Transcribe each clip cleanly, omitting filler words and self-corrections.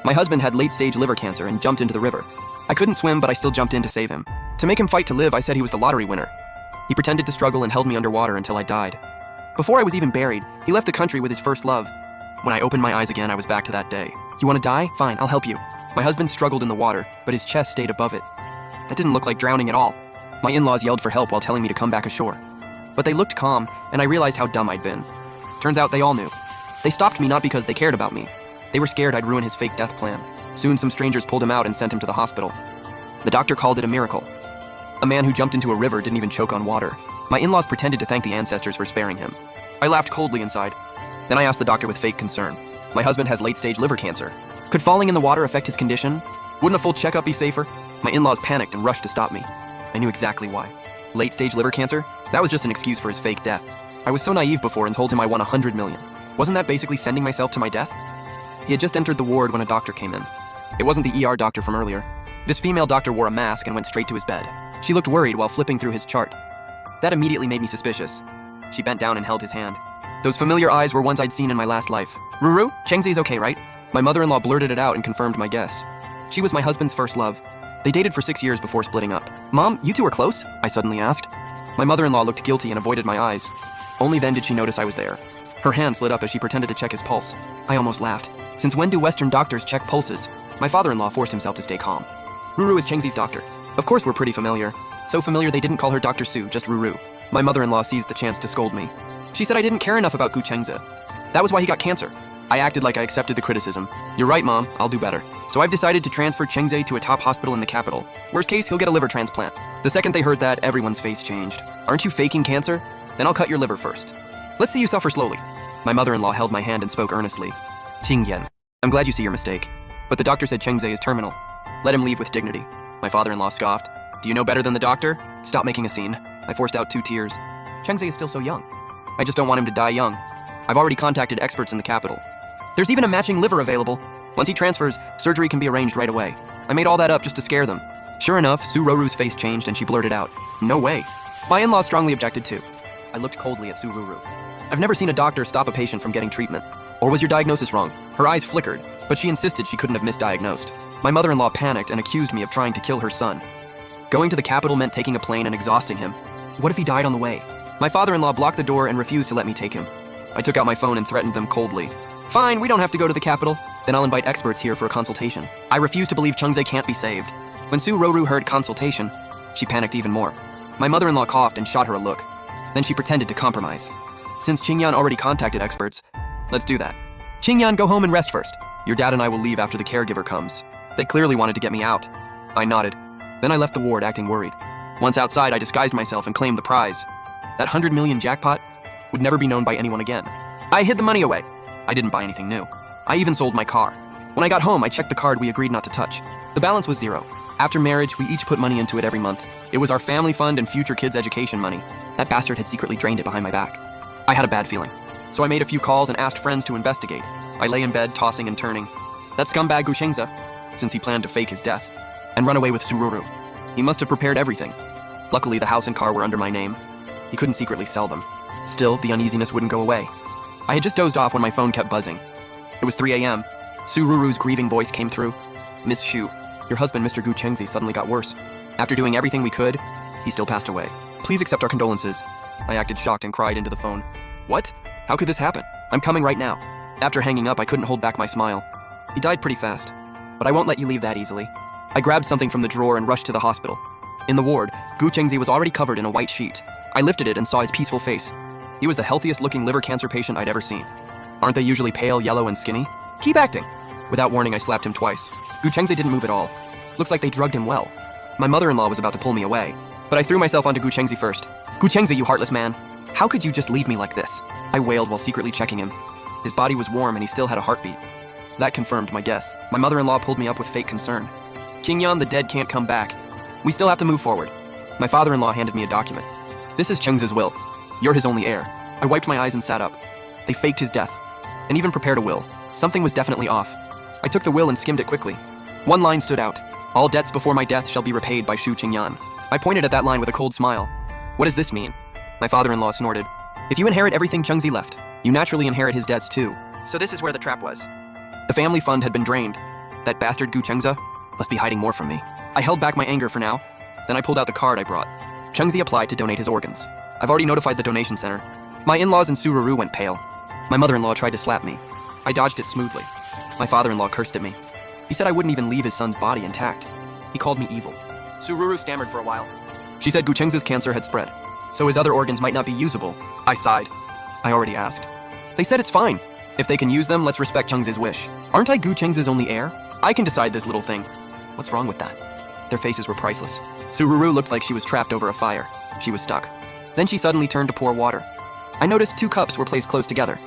My husband had late-stage liver cancer and jumped into the river. I couldn't swim, but I still jumped in to save him. To make him fight to live, I said he was the lottery winner. He pretended to struggle and held me underwater until I died. Before I was even buried, he left the country with his first love. When I opened my eyes again, I was back to that day. You want to die? Fine, I'll help you. My husband struggled in the water, but his chest stayed above it. That didn't look like drowning at all. My in-laws yelled for help while telling me to come back ashore. But they looked calm, and I realized how dumb I'd been. Turns out they all knew. They stopped me not because they cared about me. They were scared I'd ruin his fake death plan. Soon some strangers pulled him out and sent him to the hospital. The doctor called it a miracle. A man who jumped into a river didn't even choke on water. My in-laws pretended to thank the ancestors for sparing him. I laughed coldly inside. Then I asked the doctor with fake concern. My husband has late-stage liver cancer. Could falling in the water affect his condition? Wouldn't a full checkup be safer? My in-laws panicked and rushed to stop me. I knew exactly why. Late-stage liver cancer? That was just an excuse for his fake death. I was so naive before and told him I won $100 million. Wasn't that basically sending myself to my death? He had just entered the ward when a doctor came in. It wasn't the ER doctor from earlier. This female doctor wore a mask and went straight to his bed. She looked worried while flipping through his chart. That immediately made me suspicious. She bent down and held his hand. Those familiar eyes were ones I'd seen in my last life. Ruru, Chengzi's okay, right? My mother-in-law blurted it out and confirmed my guess. She was my husband's first love. They dated for 6 years before splitting up. Mom, you two are close? I suddenly asked. My mother-in-law looked guilty and avoided my eyes. Only then did she notice I was there. Her hand slid up as she pretended to check his pulse. I almost laughed. Since when do Western doctors check pulses? My father-in-law forced himself to stay calm. Ruru is Chengzi's doctor. Of course we're pretty familiar. So familiar they didn't call her Dr. Su, just Ruru. My mother-in-law seized the chance to scold me. She said I didn't care enough about Gu Chengzi. That was why he got cancer. I acted like I accepted the criticism. You're right, Mom, I'll do better. So I've decided to transfer Chengzi to a top hospital in the capital. Worst case, he'll get a liver transplant. The second they heard that, everyone's face changed. Aren't you faking cancer? Then I'll cut your liver first. Let's see you suffer slowly. My mother-in-law held my hand and spoke earnestly. Qingyan, I'm glad you see your mistake. But the doctor said Chengzi is terminal. Let him leave with dignity. My father-in-law scoffed. Do you know better than the doctor? Stop making a scene. I forced out 2 tears. Chengzi is still so young. I just don't want him to die young. I've already contacted experts in the capital. There's even a matching liver available. Once he transfers, surgery can be arranged right away. I made all that up just to scare them. Sure enough, Su Ruru's face changed and she blurted out, "No way." My in-law strongly objected too. I looked coldly at Su Ruru. I've never seen a doctor stop a patient from getting treatment. Or was your diagnosis wrong? Her eyes flickered, but she insisted she couldn't have misdiagnosed. My mother-in-law panicked and accused me of trying to kill her son. Going to the capital meant taking a plane and exhausting him. What if he died on the way? My father-in-law blocked the door and refused to let me take him. I took out my phone and threatened them coldly. Fine, we don't have to go to the capital. Then I'll invite experts here for a consultation. I refuse to believe Chengzi can't be saved. When Su Ruru heard consultation, she panicked even more. My mother-in-law coughed and shot her a look. Then she pretended to compromise. Since Qingyan already contacted experts, let's do that. Qingyan, go home and rest first. Your dad and I will leave after the caregiver comes. They clearly wanted to get me out. I nodded. Then I left the ward acting worried. Once outside, I disguised myself and claimed the prize. That 100 million jackpot would never be known by anyone again. I hid the money away. I didn't buy anything new. I even sold my car. When I got home, I checked the card we agreed not to touch. The balance was 0. After marriage, we each put money into it every month. It was our family fund and future kids' education money. That bastard had secretly drained it behind my back. I had a bad feeling. So I made a few calls and asked friends to investigate. I lay in bed, tossing and turning. That scumbag Gu Chengzi, since he planned to fake his death, and run away with Su Ruru. He must have prepared everything. Luckily, the house and car were under my name. He couldn't secretly sell them. Still, the uneasiness wouldn't go away. I had just dozed off when my phone kept buzzing. It was 3 a.m. Su Ruru's grieving voice came through. Miss Shu, your husband, Mr. Gu Chengzi, suddenly got worse. After doing everything we could, he still passed away. Please accept our condolences. I acted shocked and cried into the phone. What? How could this happen? I'm coming right now. After hanging up, I couldn't hold back my smile. He died pretty fast, but I won't let you leave that easily. I grabbed something from the drawer and rushed to the hospital. In the ward, Gu Chengzi was already covered in a white sheet. I lifted it and saw his peaceful face. He was the healthiest-looking liver cancer patient I'd ever seen. Aren't they usually pale, yellow, and skinny? Keep acting! Without warning, I slapped him twice. Gu Chengzi didn't move at all. Looks like they drugged him well. My mother-in-law was about to pull me away, but I threw myself onto Gu Chengzi first. Gu Chengzi, you heartless man! How could you just leave me like this? I wailed while secretly checking him. His body was warm and he still had a heartbeat. That confirmed my guess. My mother-in-law pulled me up with fake concern. Qingyan, the dead can't come back. We still have to move forward. My father-in-law handed me a document. This is Chengzi's will. You're his only heir. I wiped my eyes and sat up. They faked his death, and even prepared a will. Something was definitely off. I took the will and skimmed it quickly. One line stood out. All debts before my death shall be repaid by Shu Qingyan. I pointed at that line with a cold smile. What does this mean? My father-in-law snorted. If you inherit everything Chengzi left, you naturally inherit his debts too. So this is where the trap was. The family fund had been drained. That bastard Gu Chengza must be hiding more from me. I held back my anger for now. Then I pulled out the card I brought. Chengzi applied to donate his organs. I've already notified the donation center. My in-laws and Sururu went pale. My mother-in-law tried to slap me. I dodged it smoothly. My father-in-law cursed at me. He said I wouldn't even leave his son's body intact. He called me evil. Sururu stammered for a while. She said Gu Chengza's cancer had spread, so his other organs might not be usable. I sighed. I already asked. They said it's fine. If they can use them, let's respect Chengzi's wish. Aren't I Gu Chengzi's only heir? I can decide this little thing. What's wrong with that? Their faces were priceless. Sururu looked like she was trapped over a fire. She was stuck. Then she suddenly turned to pour water. I noticed 2 cups were placed close together.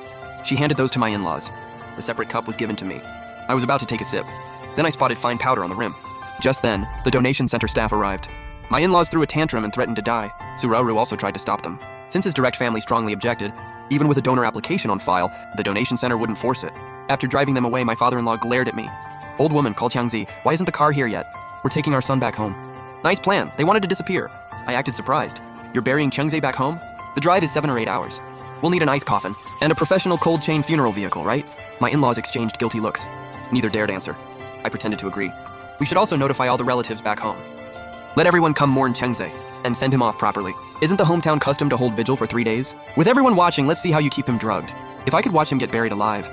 She handed those to my in-laws. The separate cup was given to me. I was about to take a sip. Then I spotted fine powder on the rim. Just then, the donation center staff arrived. My in-laws threw a tantrum and threatened to die. Sururu also tried to stop them. Since his direct family strongly objected, even with a donor application on file, the donation center wouldn't force it. After driving them away, my father-in-law glared at me. Old woman, call Changzi. Why isn't the car here yet? We're taking our son back home. Nice plan. They wanted to disappear. I acted surprised. You're burying Chengzi back home? The drive is 7 or 8 hours. We'll need an ice coffin and a professional cold chain funeral vehicle, right? My in-laws exchanged guilty looks. Neither dared answer. I pretended to agree. We should also notify all the relatives back home. Let everyone come mourn Chengzi and send him off properly. Isn't the hometown custom to hold vigil for 3 days? With everyone watching, let's see how you keep him drugged. If I could watch him get buried alive,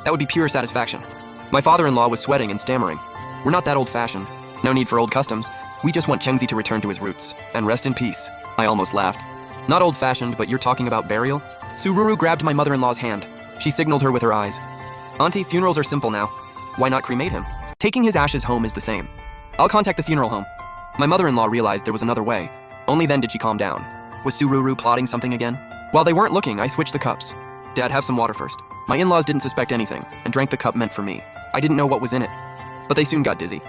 that would be pure satisfaction. My father-in-law was sweating and stammering. We're not that old-fashioned. No need for old customs. We just want Chengzi to return to his roots and rest in peace. I almost laughed. Not old-fashioned, but you're talking about burial? Sururu grabbed my mother-in-law's hand. She signaled her with her eyes. Auntie, funerals are simple now. Why not cremate him? Taking his ashes home is the same. I'll contact the funeral home. My mother-in-law realized there was another way. Only then did she calm down. Was Sururu plotting something again? While they weren't looking, I switched the cups. Dad, have some water first. My in-laws didn't suspect anything and drank the cup meant for me. I didn't know what was in it. But they soon got dizzy.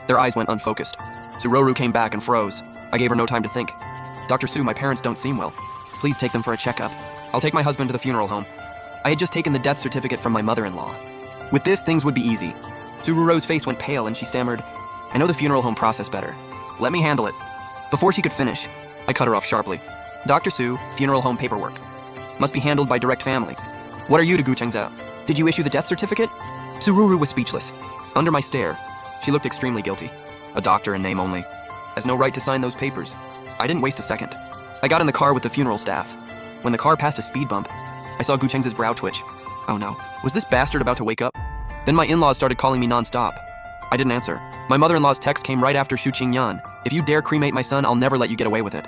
Their eyes went unfocused. Sururu came back and froze. I gave her no time to think. Dr. Su, my parents don't seem well. Please take them for a checkup. I'll take my husband to the funeral home. I had just taken the death certificate from my mother-in-law. With this, things would be easy. Sururu's face went pale and she stammered, I know the funeral home process better. Let me handle it. Before she could finish, I cut her off sharply. Dr. Su, funeral home paperwork. Must be handled by direct family. What are you to Gu Chengza? Did you issue the death certificate? Sururu was speechless. Under my stare, she looked extremely guilty. A doctor in name only. Has no right to sign those papers. I didn't waste a second. I got in the car with the funeral staff. When the car passed a speed bump, I saw Gu Chengza's brow twitch. Oh no, was this bastard about to wake up? Then my in-laws started calling me non-stop. I didn't answer. My mother-in-law's text came right after Shu Qingyan. If you dare cremate my son, I'll never let you get away with it.